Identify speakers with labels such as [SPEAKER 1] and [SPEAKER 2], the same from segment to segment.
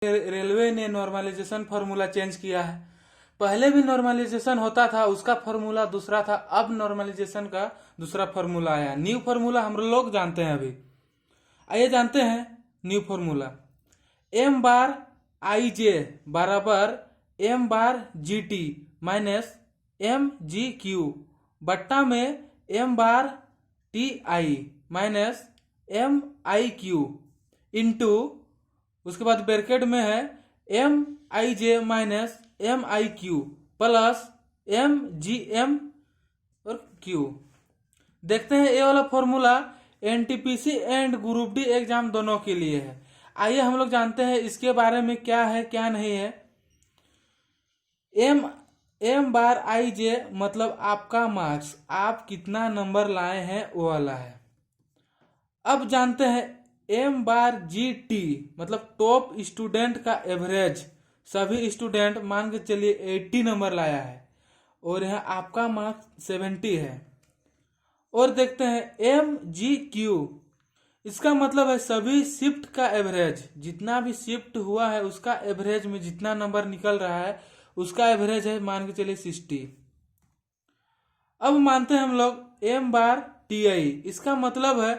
[SPEAKER 1] Railway ने normalisation formula change किया है। पहले भी नॉर्मलाइजेशन होता था, उसका फार्मूला दूसरा था, अब नॉर्मलाइजेशन का दूसरा फार्मूला आया। न्यू फार्मूला हम लोग जानते हैं अभी। आइए जानते हैं new formula. M bar I J बराबर M bar G T minus M G Q बट्टा में M bar T I minus M I Q into, उसके बाद ब्रैकेट में है M I J minus M I Q plus M G M और Q. देखते हैं ये वाला formula NTPC and group D exam दोनों के लिए है। आइए हम लोग जानते हैं इसके बारे में क्या है क्या नहीं है। एम बार आई जे मतलब आपका मार्क्स, आप कितना नंबर लाए हैं वो वाला है। अब जानते हैं एम बार जी टी मतलब टॉप स्टूडेंट का एवरेज, सभी स्टूडेंट मान के चलिए 80 नंबर लाया है और यहाँ आपका मार्क्स 70 है। और देखते हैं एम जी क्यू, इसका मतलब है सभी शिफ्ट का एवरेज, जितना भी शिफ्ट हुआ है उसका एवरेज में जितना नंबर निकल रहा है उसका एवरेज है मान के चलिए 60। अब मानते हैं हम लोग एम बार टी आई, इसका मतलब है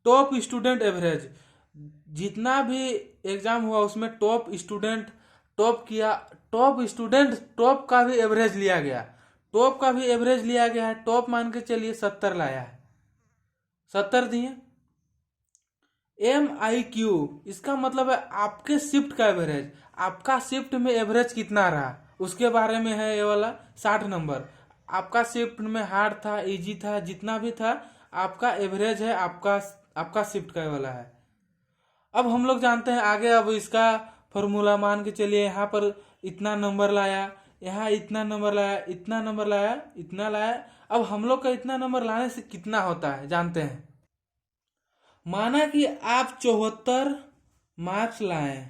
[SPEAKER 1] टॉप स्टूडेंट एवरेज, जितना भी एग्जाम हुआ उसमें टॉप स्टूडेंट टॉप किया, टॉप स्टूडेंट टॉप का भी एवरेज लिया गया, टॉप का भी एवरेज लिया गया है। टॉप मान के चलिए 70 लाया है, 70 दिए। एम आई क्यू, इसका मतलब है आपके शिफ्ट का एवरेज, आपका शिफ्ट में एवरेज कितना रहा उसके बारे में है ये वाला 60 नंबर। आपका शिफ्ट में हार्ड था, इजी था, जितना भी था आपका एवरेज है, आपका शिफ्ट का वाला है। अब हम लोग जानते हैं आगे, अब इसका फॉर्मूला मान के चलिए यहाँ पर इतना नंबर लाया, यहाँ इतना नंबर लाया, इतना नंबर लाया, इतना लाया। अब हम लोग का इतना नंबर लाने से कितना होता है जानते हैं। माना कि आप 74 मार्क्स लाए,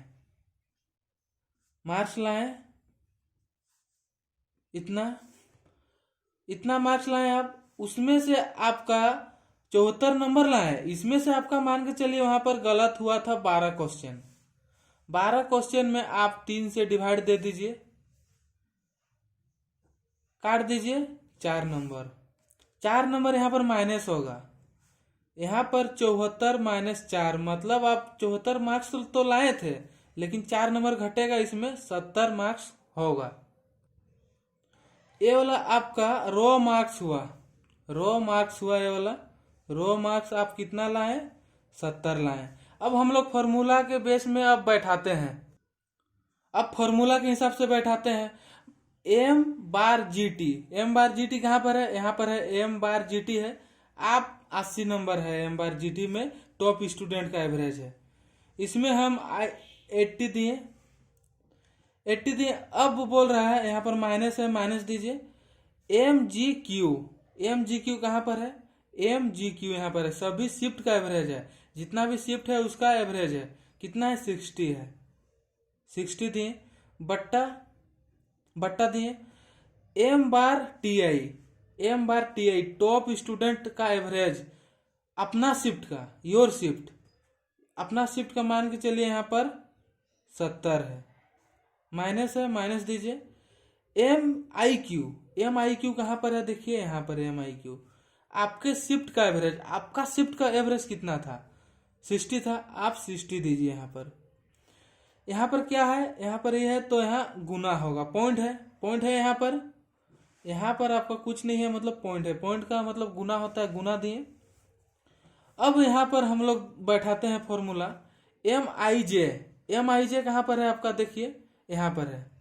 [SPEAKER 1] इतना मार्क्स लाए आप, उसमें से आपका 74 नंबर लाए, इसमें से आपका मान के चलिए वहां पर गलत हुआ था 12 क्वेश्चन। 12 क्वेश्चन में आप 3 से डिवाइड दे दीजिए, काट दीजिए 4 नंबर, 4 नंबर यहाँ पर माइनस होगा। यहाँ पर 74 माइनस 4 मतलब आप 74 मार्क्स तो लाए थे लेकिन 4 नंबर घटेगा, इसमें 70 मार्क्स होगा। ये वाला आपका रो मार्क्स हुआ, ये वाला रो मार्क्स आप कितना लाए, 70 लाए। अब हम लोग फॉर्मूला के बेस में अब बैठाते हैं, अब फॉर्मूला के हिसाब से बैठाते हैं। एम बार जी टी कहाँ पर है, यहाँ पर है, एम बार जी टी है। आप 80 नंबर है एम बार जी टी में, टॉप स्टूडेंट का एवरेज है, इसमें हम 80 दिए, अब बोल रहा है यहाँ पर माइनस है, माइनस दीजिए। एम जी क्यू कहाँ पर है, एम जी क्यू यहाँ पर है, सभी शिफ्ट का एवरेज है, जितना भी शिफ्ट है उसका एवरेज है, कितना है 60 है, 60 दिए बट्टा दिए। M bar T I top student का एवरेज, अपना शिफ्ट का, योर शिफ्ट, अपना शिफ्ट का मान के चलिए यहाँ पर 70 है, माइनस है, माइनस दीजिए। एम आई क्यू कहाँ पर है, देखिए यहाँ पर एम आई क्यू, आपके शिफ्ट का एवरेज, आपका शिफ्ट का एवरेज कितना था 60 था, आप 60 दीजिए। यहाँ पर क्या है, यहाँ पर ये है तो यहाँ गुना होगा, पॉइंट है यहाँ पर आपका कुछ नहीं है मतलब पॉइंट है, पॉइंट का मतलब गुना होता है, गुना दिए। अब यहाँ पर हम लोग बैठाते हैं फॉर्मूला एम आई जे कहाँ पर है आपका, देखिए यहाँ पर है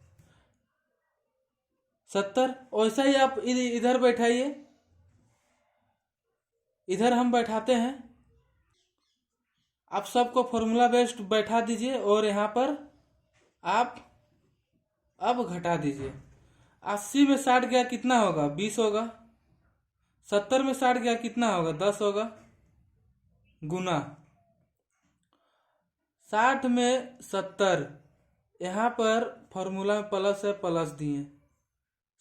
[SPEAKER 1] 70। वैसा ही आप इधर बैठाइए, इधर हम बैठाते हैं, आप सबको फॉर्मूला बेस्ड बैठा दीजिए और यहाँ पर आप अब घटा दीजिए। 80 में 60 गया कितना होगा, 20 होगा। 70 में 60 गया कितना होगा, 10 होगा, गुना 60 में 70, यहाँ पर फॉर्मूला में प्लस है, प्लस दिए।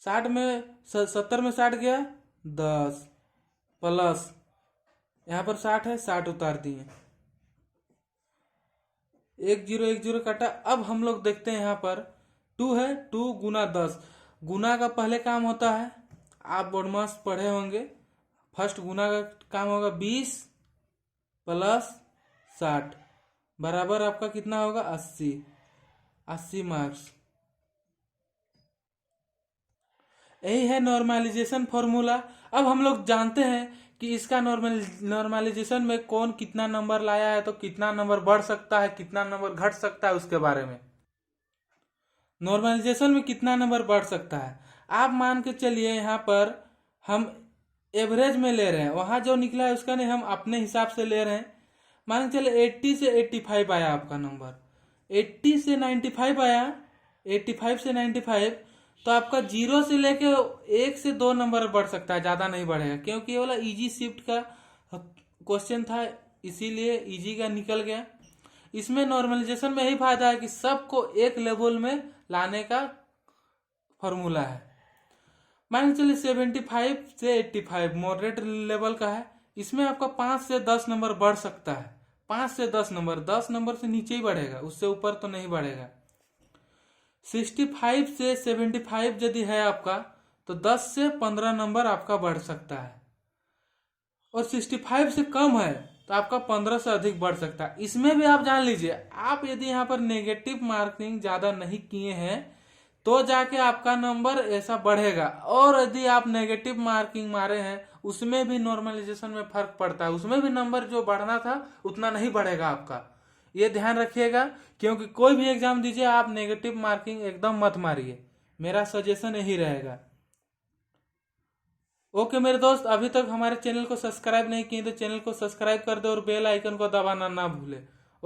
[SPEAKER 1] 70 में 60 गया 10 प्लस यहाँ पर 60 है, 60 उतार दिए। 1 0 काटा। अब हम लोग देखते हैं यहाँ पर 2 है, 2 गुना 10। गुना का पहले काम होता है, आप बोडमास पढ़े होंगे, फर्स्ट गुना का काम होगा 20 प्लस 60 बराबर आपका कितना होगा 80 मार्क्स। यही है नॉर्मलाइजेशन फॉर्मूला। अब हम लोग जानते हैं कि इसका नॉर्मलाइजेशन में कौन कितना नंबर लाया है, तो कितना नंबर बढ़ सकता है, कितना नंबर घट सकता है, उसके बारे में। नॉर्मलाइजेशन में कितना नंबर बढ़ सकता है, आप मान के चलिए यहाँ पर हम एवरेज में ले रहे हैं, वहां जो निकला है उसका नहीं, हम अपने हिसाब से ले रहे हैं। मान के चलिए 80 से 85 आया आपका नंबर, 80 से 95 आया, 85 से 95, तो आपका 0 से लेके 1 से 2 नंबर बढ़ सकता है, ज्यादा नहीं बढ़ेगा, क्योंकि ये वाला इजी शिफ्ट का क्वेश्चन था, इसीलिए इजी का निकल गया। इसमें नॉर्मलाइजेशन में यही फायदा है कि सबको एक लेवल में लाने का फॉर्मूला है। मान के चलिए 75 से 85 मॉडरेट लेवल का है, इसमें आपका 5 से 10 नंबर बढ़ सकता है, 5 से 10 नंबर, 10 नंबर से नीचे ही बढ़ेगा, उससे ऊपर तो नहीं बढ़ेगा। 65 से 75 यदि है आपका, तो 10 से 15 नंबर आपका बढ़ सकता है, और 65 से कम है तो आपका 15 से अधिक बढ़ सकता है। इसमें भी आप जान लीजिए, आप यदि यहाँ पर नेगेटिव मार्किंग ज्यादा नहीं किए हैं तो जाके आपका नंबर ऐसा बढ़ेगा, और यदि आप नेगेटिव मार्किंग मारे हैं उसमें भी नॉर्मलाइजेशन में फर्क पड़ता है, उसमें भी नंबर जो बढ़ना था उतना नहीं बढ़ेगा आपका। ये ध्यान रखिएगा, क्योंकि कोई भी एग्जाम दीजिए आप नेगेटिव मार्किंग एकदम मत मारिए, मेरा सजेशन यही रहेगा। ओके मेरे दोस्त, अभी तक हमारे चैनल को सब्सक्राइब नहीं किए तो चैनल को सब्सक्राइब कर दे और बेल आइकन को दबाना ना भूले।